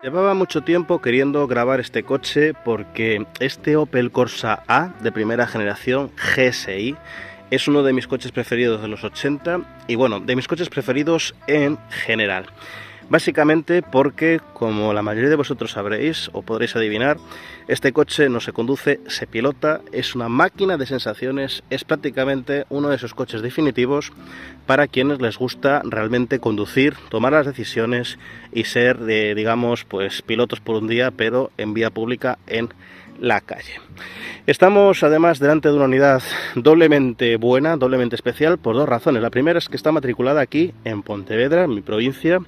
Llevaba mucho tiempo queriendo grabar este coche porque este Opel Corsa A de primera generación GSI es uno de mis coches preferidos de los 80 y bueno, de mis coches preferidos en general. Básicamente porque, como la mayoría de vosotros sabréis o podréis adivinar, este coche no se conduce, se pilota, es una máquina de sensaciones, es prácticamente uno de esos coches definitivos para quienes les gusta realmente conducir, tomar las decisiones y ser, digamos, pues pilotos por un día, pero en vía pública en la calle. Estamos además delante de una unidad doblemente buena, doblemente especial, por dos razones. La primera es que está matriculada aquí en Pontevedra, en mi provincia,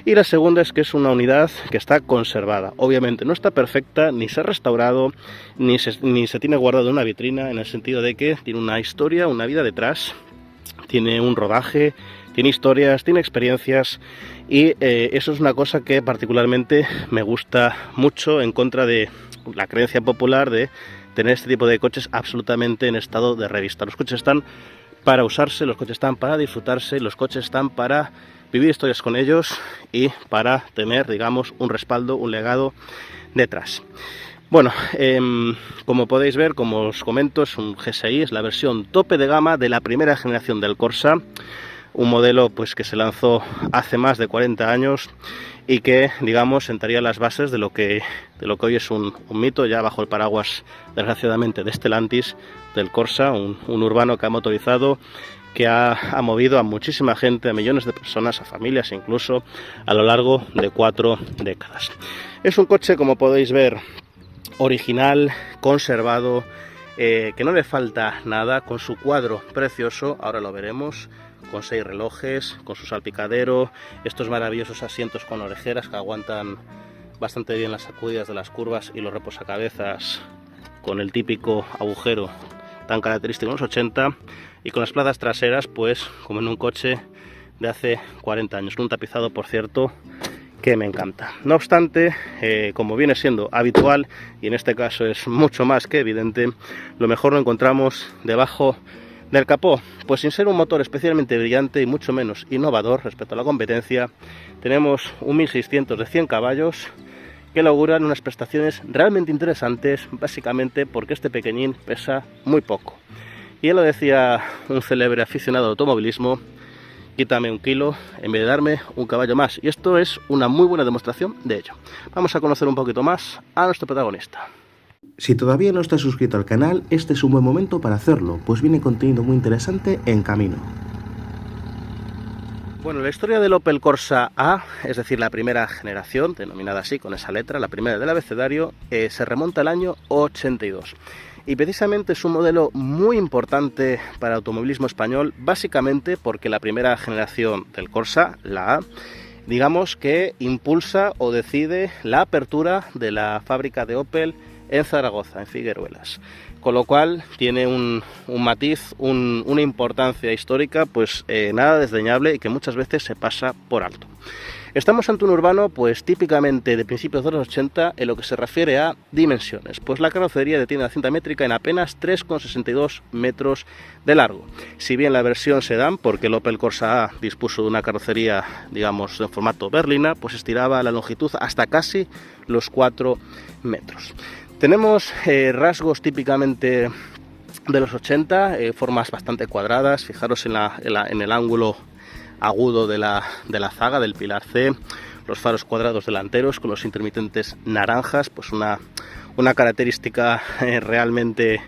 y la segunda es que es una unidad que está conservada. Obviamente no está perfecta, ni se ha restaurado, ni se tiene guardado en una vitrina, en el sentido de que tiene una historia, una vida detrás, tiene un rodaje, tiene historias, tiene experiencias, y eso es una cosa que particularmente me gusta mucho, en contra de la creencia popular de tener este tipo de coches absolutamente en estado de revista. Los coches están para usarse, los coches están para disfrutarse, los coches están para vivir historias con ellos y para tener, digamos, un respaldo, un legado detrás. Bueno, como podéis ver, como os comento, es un GSI, es la versión tope de gama de la primera generación del Corsa, un modelo pues que se lanzó hace más de 40 años y que, digamos, sentaría las bases de lo que hoy es un mito, ya bajo el paraguas, desgraciadamente, de Stellantis, del Corsa, un urbano que ha motorizado, que ha movido a muchísima gente, a millones de personas, a familias incluso, a lo largo de 4 décadas. Es un coche, como podéis ver, original, conservado, que no le falta nada, con su cuadro precioso, ahora lo veremos, con 6 relojes, con su salpicadero, estos maravillosos asientos con orejeras que aguantan bastante bien las sacudidas de las curvas, y los reposacabezas con el típico agujero tan característico de los 80, y con las plazas traseras pues como en un coche de hace 40 años, con un tapizado, por cierto, que me encanta. No obstante, como viene siendo habitual, y en este caso es mucho más que evidente, lo mejor lo encontramos debajo del capó. Pues sin ser un motor especialmente brillante y mucho menos innovador respecto a la competencia, tenemos un 1600 de 100 caballos que auguran unas prestaciones realmente interesantes, básicamente porque este pequeñín pesa muy poco. Y ya lo decía un célebre aficionado al automovilismo: quítame un kilo en vez de darme un caballo más. Y esto es una muy buena demostración de ello. Vamos a conocer un poquito más a nuestro protagonista. Si todavía no estás suscrito al canal, este es un buen momento para hacerlo, pues viene contenido muy interesante en camino. Bueno, la historia del Opel Corsa A, es decir, la primera generación, denominada así con esa letra, la primera del abecedario, se remonta al año 82. Y precisamente es un modelo muy importante para el automovilismo español, básicamente porque la primera generación del Corsa, la A, digamos que impulsa o decide la apertura de la fábrica de Opel en Zaragoza, en Figueruelas, con lo cual tiene un matiz, una importancia histórica pues nada desdeñable, y que muchas veces se pasa por alto. Estamos ante un urbano pues típicamente de principios de los 80 en lo que se refiere a dimensiones, pues la carrocería tiene la cinta métrica en apenas 3,62 metros de largo. Si bien la versión sedán, porque el Opel Corsa A dispuso de una carrocería, digamos, en formato berlina, pues estiraba la longitud hasta casi los 4 metros. Tenemos rasgos típicamente de los 80, formas bastante cuadradas. Fijaros en el ángulo agudo de la zaga, del pilar C, los faros cuadrados delanteros con los intermitentes naranjas, pues una característica realmente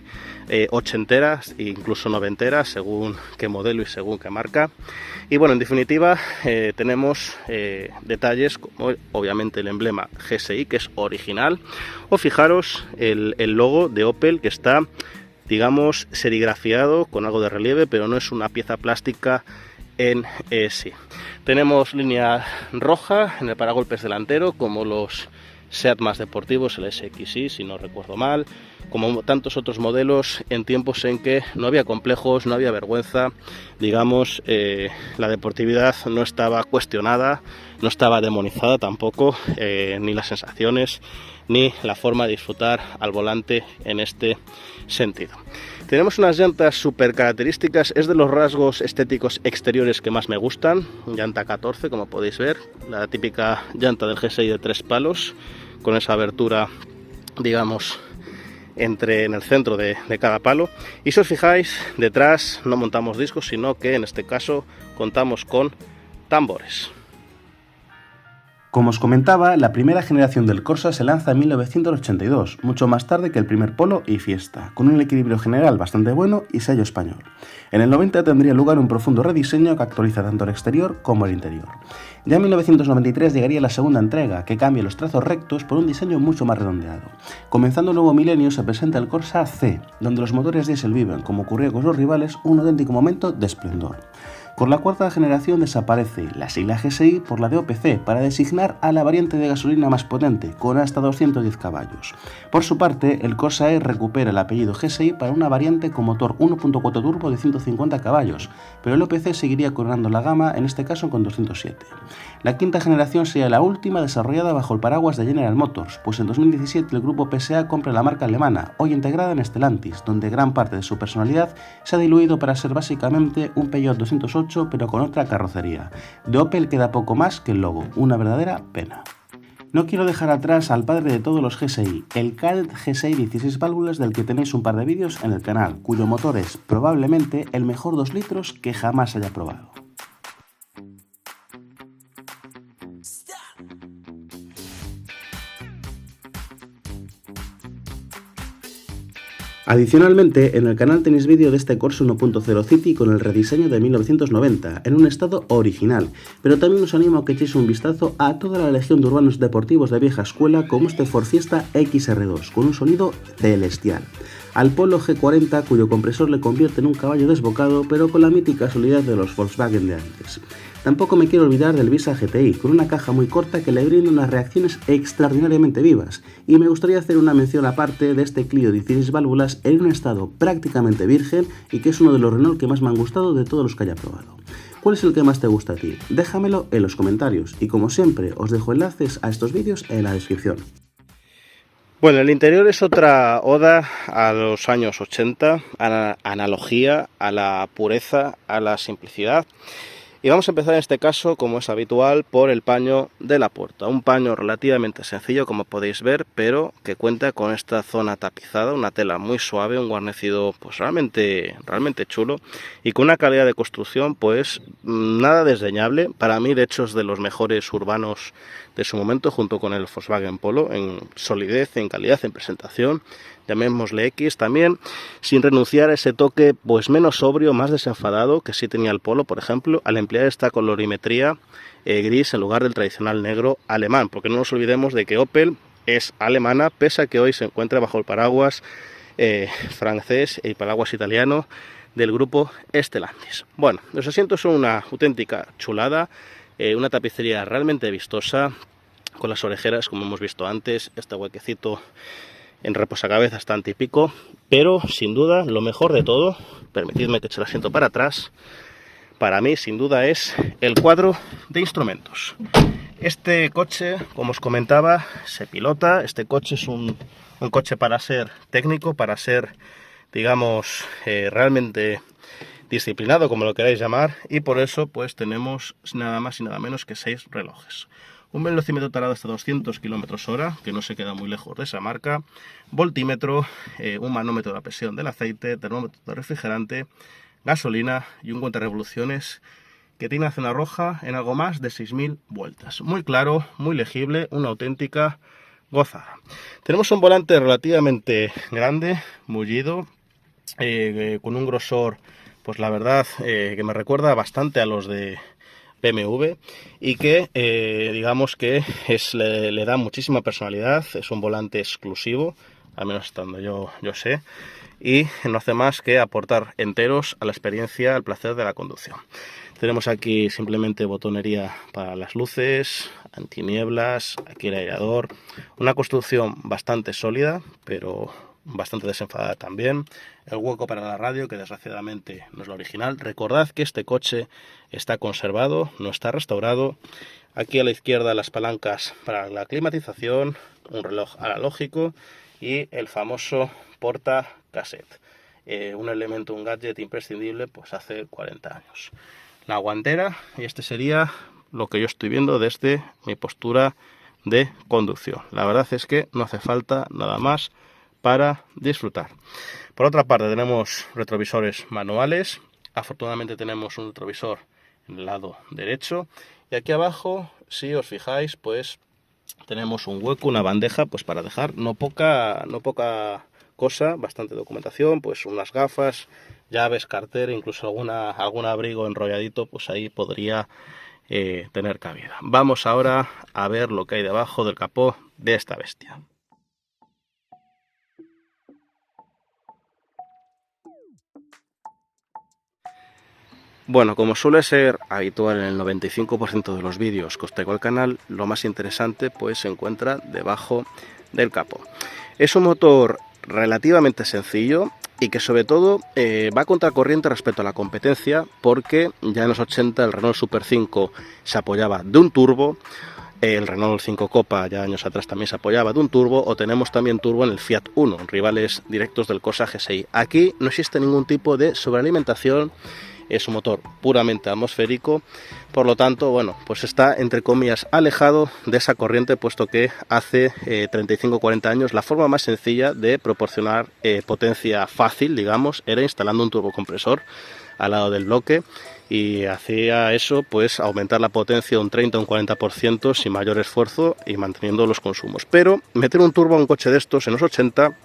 ochentera e incluso noventera, según qué modelo y según qué marca. Y bueno, en definitiva, tenemos detalles como obviamente el emblema GSI, que es original, o fijaros el logo de Opel, que está, digamos, serigrafiado con algo de relieve, pero no es una pieza plástica en sí. Tenemos línea roja en el paragolpes delantero, como los SEAT más deportivos, el SXI, si no recuerdo mal, como tantos otros modelos en tiempos en que no había complejos, no había vergüenza, digamos, la deportividad no estaba cuestionada, no estaba demonizada tampoco, ni las sensaciones ni la forma de disfrutar al volante en este sentido. Tenemos unas llantas súper características, es de los rasgos estéticos exteriores que más me gustan. Llanta 14, como podéis ver, la típica llanta del GSI de 3 palos, con esa abertura, digamos, en el centro de cada palo. Y si os fijáis, detrás no montamos discos, sino que en este caso contamos con tambores. Como os comentaba, la primera generación del Corsa se lanza en 1982, mucho más tarde que el primer Polo y Fiesta, con un equilibrio general bastante bueno y sello español. En el 90 tendría lugar un profundo rediseño que actualiza tanto el exterior como el interior. Ya en 1993 llegaría la segunda entrega, que cambia los trazos rectos por un diseño mucho más redondeado. Comenzando el nuevo milenio se presenta el Corsa C, donde los motores diésel viven, como ocurrió con los rivales, un auténtico momento de esplendor. Con la cuarta generación desaparece la sigla GSI por la de OPC para designar a la variante de gasolina más potente, con hasta 210 caballos. Por su parte, el Corsa E recupera el apellido GSI para una variante con motor 1.4 turbo de 150 caballos, pero el OPC seguiría coronando la gama, en este caso con 207. La quinta generación sería la última desarrollada bajo el paraguas de General Motors, pues en 2017 el grupo PSA compra la marca alemana, hoy integrada en Stellantis, donde gran parte de su personalidad se ha diluido para ser básicamente un Peugeot 208 pero con otra carrocería. De Opel queda poco más que el logo, una verdadera pena. No quiero dejar atrás al padre de todos los GSI, el Kadett GSI 16 válvulas del que tenéis un par de vídeos en el canal, cuyo motor es probablemente el mejor 2 litros que jamás haya probado. Adicionalmente, en el canal tenéis vídeo de este Corsa 1.0 City con el rediseño de 1990, en un estado original, pero también os animo a que echéis un vistazo a toda la legión de urbanos deportivos de vieja escuela como este Ford Fiesta XR2, con un sonido celestial. Al Polo G40, cuyo compresor le convierte en un caballo desbocado, pero con la mítica solidez de los Volkswagen de antes. Tampoco me quiero olvidar del Visa GTI, con una caja muy corta que le brinda unas reacciones extraordinariamente vivas, y me gustaría hacer una mención aparte de este Clio 16 válvulas en un estado prácticamente virgen y que es uno de los Renault que más me han gustado de todos los que haya probado. ¿Cuál es el que más te gusta a ti? Déjamelo en los comentarios y como siempre os dejo enlaces a estos vídeos en la descripción. Bueno, el interior es otra oda a los años 80, a la analogía, a la pureza, a la simplicidad. Y vamos a empezar en este caso, como es habitual, por el paño de la puerta. Un paño relativamente sencillo, como podéis ver, pero que cuenta con esta zona tapizada, una tela muy suave, un guarnecido pues realmente chulo y con una calidad de construcción pues nada desdeñable. Para mí, de hecho, es de los mejores urbanos de su momento, junto con el Volkswagen Polo, en solidez, en calidad, en presentación. Llamémosle X también, sin renunciar a ese toque pues menos sobrio, más desenfadado que sí tenía el Polo, por ejemplo, al emplear esta colorimetría gris en lugar del tradicional negro alemán, porque no nos olvidemos de que Opel es alemana, pese a que hoy se encuentra bajo el paraguas francés y paraguas italiano del grupo Stellantis. Bueno, los asientos son una auténtica chulada, una tapicería realmente vistosa, con las orejeras, como hemos visto antes, este huequecito en reposacabezas tan típico, pero sin duda lo mejor de todo, permitidme que eche el asiento para atrás, para mí sin duda es el cuadro de instrumentos. Este coche, como os comentaba, se pilota. Este coche es un coche para ser técnico, para ser, digamos, realmente disciplinado, como lo queráis llamar, y por eso pues tenemos nada más y nada menos que 6 relojes. Un velocímetro tarado hasta 200 km/h, que no se queda muy lejos de esa marca, voltímetro, un manómetro de la presión del aceite, termómetro de refrigerante, gasolina y un cuentarevoluciones que tiene una zona roja en algo más de 6.000 vueltas. Muy claro, muy legible, una auténtica gozada. Tenemos un volante relativamente grande, mullido, con un grosor, pues la verdad, que me recuerda bastante a los de BMW y que digamos que le da muchísima personalidad. Es un volante exclusivo, al menos estando yo sé, y no hace más que aportar enteros a la experiencia, al placer de la conducción. Tenemos aquí simplemente botonería para las luces, antinieblas, aquí el aireador, una construcción bastante sólida, pero bastante desenfadada también. El hueco para la radio, que desgraciadamente no es la original. Recordad que este coche está conservado, no está restaurado. Aquí a la izquierda las palancas para la climatización, un reloj analógico y el famoso porta cassette. Un elemento, un gadget imprescindible pues hace 40 años. La guantera, y este sería lo que yo estoy viendo desde mi postura de conducción. La verdad es que no hace falta nada más para disfrutar. Por otra parte tenemos retrovisores manuales. Afortunadamente tenemos un retrovisor en el lado derecho. Y aquí abajo, si os fijáis, pues tenemos un hueco, una bandeja, pues para dejar no poca cosa, bastante documentación, pues unas gafas, llaves, cartera, incluso algún abrigo enrolladito, pues ahí podría tener cabida. Vamos ahora a ver lo que hay debajo del capó de esta bestia. Bueno, como suele ser habitual en el 95% de los vídeos que os traigo al canal, lo más interesante pues se encuentra debajo del capó. Es un motor relativamente sencillo y que sobre todo va a contracorriente respecto a la competencia, porque ya en los 80 el Renault Super 5 se apoyaba de un turbo, el Renault 5 Copa ya años atrás también se apoyaba de un turbo, o tenemos también turbo en el Fiat Uno, rivales directos del Corsa GSI. Aquí no existe ningún tipo de sobrealimentación. Es un motor puramente atmosférico, por lo tanto, bueno, pues está entre comillas alejado de esa corriente, puesto que hace 35-40 años la forma más sencilla de proporcionar potencia fácil, digamos, era instalando un turbocompresor al lado del bloque, y hacía eso, pues aumentar la potencia un 30 o un 40% sin mayor esfuerzo y manteniendo los consumos. Pero meter un turbo a un coche de estos en los 80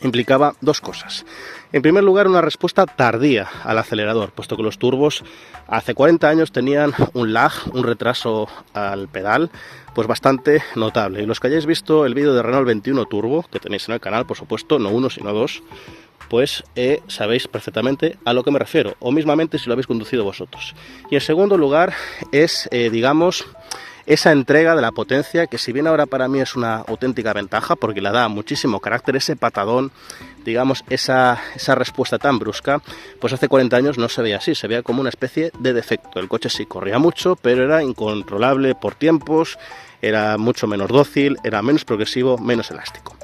implicaba dos cosas. En primer lugar, una respuesta tardía al acelerador, puesto que los turbos hace 40 años tenían un lag, un retraso al pedal, pues bastante notable. Y los que hayáis visto el vídeo de Renault 21 Turbo, que tenéis en el canal, por supuesto, no uno sino dos, pues sabéis perfectamente a lo que me refiero, o mismamente si lo habéis conducido vosotros. Y en segundo lugar es, digamos, esa entrega de la potencia, que si bien ahora para mí es una auténtica ventaja porque le da muchísimo carácter, ese patadón, digamos, esa respuesta tan brusca, pues hace 40 años no se veía así, se veía como una especie de defecto. El coche sí corría mucho, pero era incontrolable por tiempos, era mucho menos dócil, era menos progresivo, menos elástico.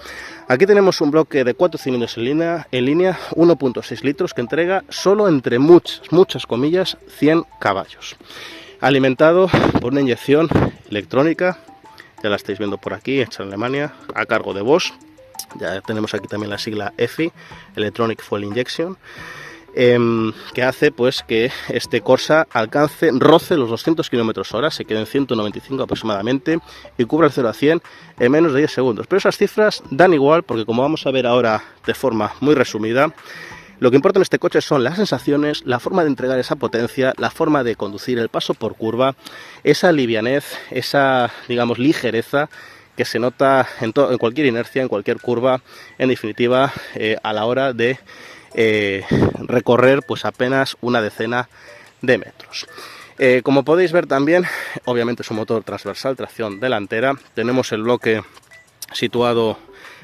Aquí tenemos un bloque de 4 cilindros en línea 1.6 litros, que entrega solo, entre muchas comillas, 100 caballos. Alimentado por una inyección electrónica, ya la estáis viendo por aquí, hecha en Alemania, a cargo de Bosch. Ya tenemos aquí también la sigla EFI, Electronic Fuel Injection, que hace pues que este Corsa roce los 200 km/h, se quede en 195 aproximadamente y cubra el 0 a 100 en menos de 10 segundos. Pero esas cifras dan igual, porque como vamos a ver ahora de forma muy resumida, lo que importa en este coche son las sensaciones, la forma de entregar esa potencia, la forma de conducir, el paso por curva, esa livianez, esa, digamos, ligereza que se nota en cualquier inercia, en cualquier curva, en definitiva, a la hora de recorrer pues apenas una decena de metros. Como podéis ver también, obviamente es un motor transversal, tracción delantera. Tenemos el bloque situado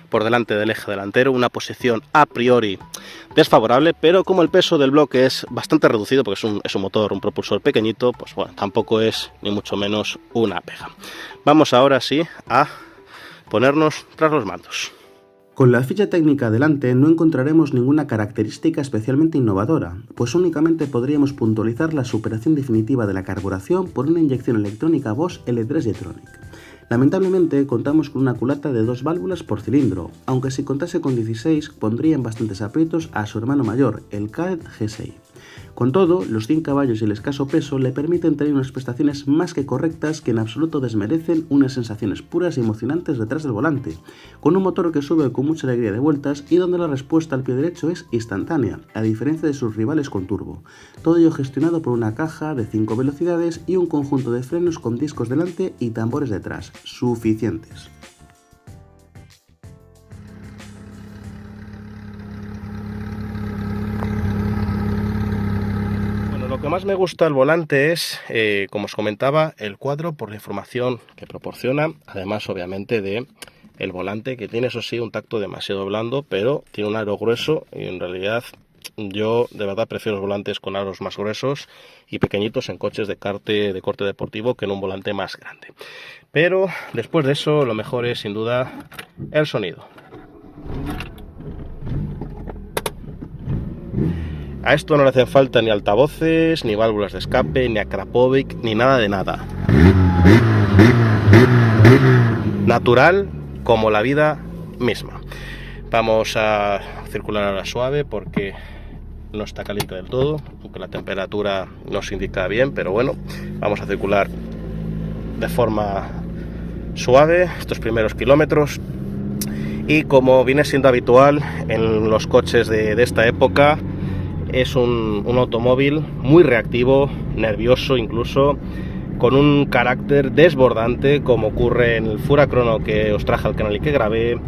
por delante del eje delantero, una posición a priori desfavorable, pero como el peso del bloque es bastante reducido, porque es un motor, un propulsor pequeñito, pues bueno, tampoco es ni mucho menos una pega. Vamos ahora sí a ponernos tras los mandos. Con la ficha técnica delante no encontraremos ninguna característica especialmente innovadora, pues únicamente podríamos puntualizar la superación definitiva de la carburación por una inyección electrónica Bosch L3 Jetronic. Lamentablemente contamos con una culata de 2 válvulas por cilindro, aunque si contase con 16 pondría en bastantes aprietos a su hermano mayor, el Kadett GSI. Con todo, los 100 caballos y el escaso peso le permiten tener unas prestaciones más que correctas, que en absoluto desmerecen unas sensaciones puras y emocionantes detrás del volante, con un motor que sube con mucha alegría de vueltas y donde la respuesta al pie derecho es instantánea, a diferencia de sus rivales con turbo. Todo ello gestionado por una caja de 5 velocidades y un conjunto de frenos con discos delante y tambores detrás, suficientes. Lo que más me gusta del volante es, como os comentaba, el cuadro, por la información que proporciona, además obviamente de el volante, que tiene eso sí un tacto demasiado blando, pero tiene un aro grueso y en realidad Yo de verdad prefiero los volantes con aros más gruesos y pequeñitos en coches de corte deportivo que en un volante más grande. Pero después de eso, lo mejor es sin duda el sonido. A esto no le hacen falta ni altavoces, ni válvulas de escape, ni Akrapovic, ni nada de nada. Natural como la vida misma. Vamos a circular ahora suave porque no está caliente del todo, aunque la temperatura nos indica bien, pero bueno, vamos a circular de forma suave estos primeros kilómetros. Y como viene siendo habitual en los coches de esta época, es un automóvil muy reactivo, nervioso incluso, con un carácter desbordante, como ocurre en el Furacrono que os traje al canal y que grabé,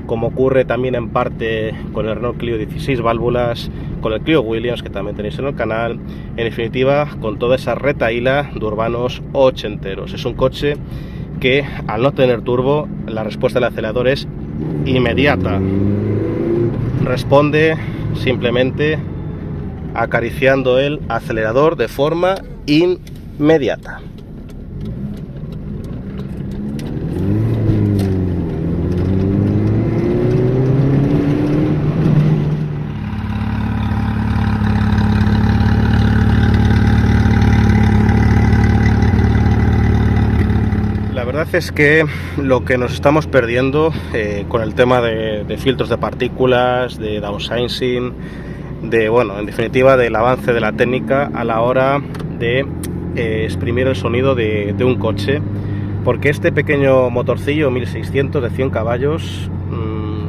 como ocurre también en parte con el Renault Clio 16 válvulas, con el Clio Williams que también tenéis en el canal, en definitiva con toda esa retahíla de urbanos ochenteros. Es un coche que al no tener turbo, la respuesta del acelerador es inmediata, responde simplemente acariciando el acelerador de forma inmediata. La verdad es que lo que nos estamos perdiendo con el tema de filtros de partículas, de downsizing, bueno, en definitiva del avance de la técnica a la hora de exprimir el sonido de un coche, porque este pequeño motorcillo 1600 de 100 caballos,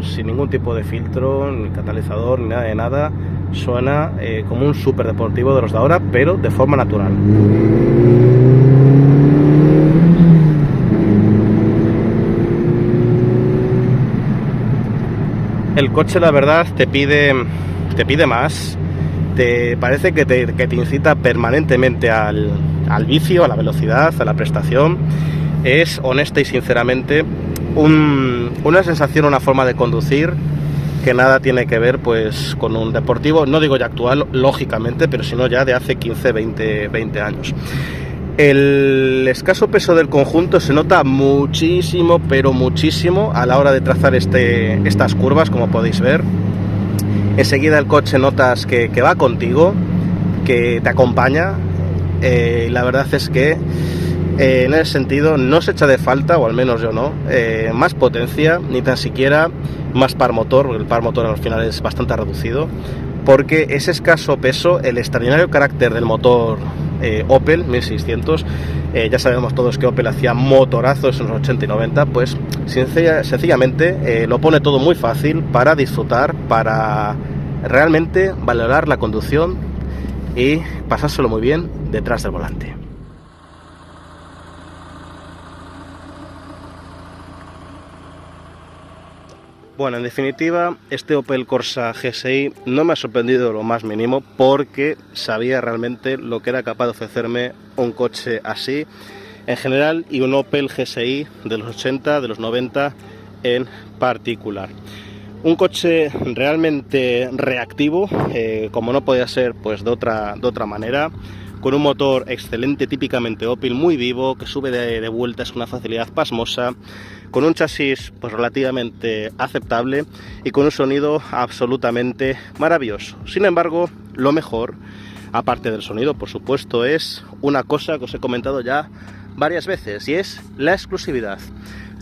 sin ningún tipo de filtro, ni catalizador, ni nada de nada, suena como un superdeportivo de los de ahora, pero de forma natural. El coche, la verdad, te pide más, te parece que te incita permanentemente al vicio, a la velocidad, a la prestación. Es honesta y sinceramente una sensación, una forma de conducir que nada tiene que ver pues con un deportivo, no digo ya actual, lógicamente, pero sino ya de hace 15, 20 años. El escaso peso del conjunto se nota muchísimo, pero muchísimo a la hora de trazar estas curvas, como podéis ver. Enseguida el coche notas que va contigo, que te acompaña. La verdad es que en ese sentido no se echa de falta, o al menos yo no, más potencia, ni tan siquiera más par motor, porque el par motor al final es bastante reducido, porque ese escaso peso, el extraordinario carácter del motor Opel 1600, ya sabemos todos que Opel hacía motorazos en los 80 y 90, pues sencillamente lo pone todo muy fácil para disfrutar, para realmente valorar la conducción y pasárselo muy bien detrás del volante. Bueno, en definitiva, este Opel Corsa GSI no me ha sorprendido lo más mínimo, porque sabía realmente lo que era capaz de ofrecerme un coche así en general y un Opel GSI de los 80, de los 90 en particular. Un coche realmente reactivo, como no podía ser pues de otra manera, con un motor excelente, típicamente Opel, muy vivo, que sube de vueltas con una facilidad pasmosa, con un chasis pues relativamente aceptable y con un sonido absolutamente maravilloso. Sin embargo, lo mejor, aparte del sonido, por supuesto, es una cosa que os he comentado ya varias veces, y es la exclusividad.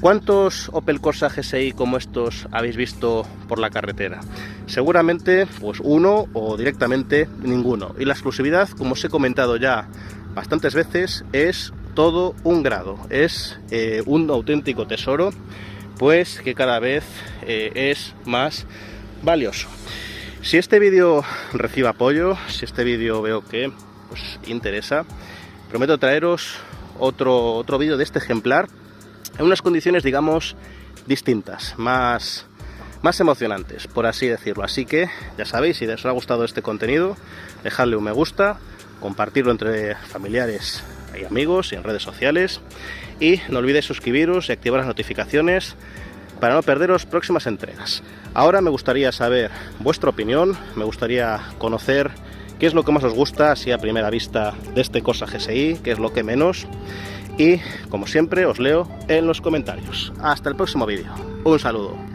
¿Cuántos Opel Corsa GSI como estos habéis visto por la carretera? Seguramente pues uno o directamente ninguno. Y la exclusividad, como os he comentado ya bastantes veces, es todo un grado. Es un auténtico tesoro, pues que cada vez es más valioso. Si este vídeo recibe apoyo, si este vídeo veo que os interesa, prometo traeros otro vídeo de este ejemplar en unas condiciones, digamos, distintas, más emocionantes, por así decirlo. Así que, ya sabéis, si os ha gustado este contenido, dejadle un me gusta, compartirlo entre familiares y amigos y en redes sociales, y no olvidéis suscribiros y activar las notificaciones para no perderos próximas entregas. Ahora me gustaría saber vuestra opinión, me gustaría conocer qué es lo que más os gusta, así a primera vista, de este Corsa GSI, qué es lo que menos. Y, como siempre, os leo en los comentarios. Hasta el próximo vídeo. Un saludo.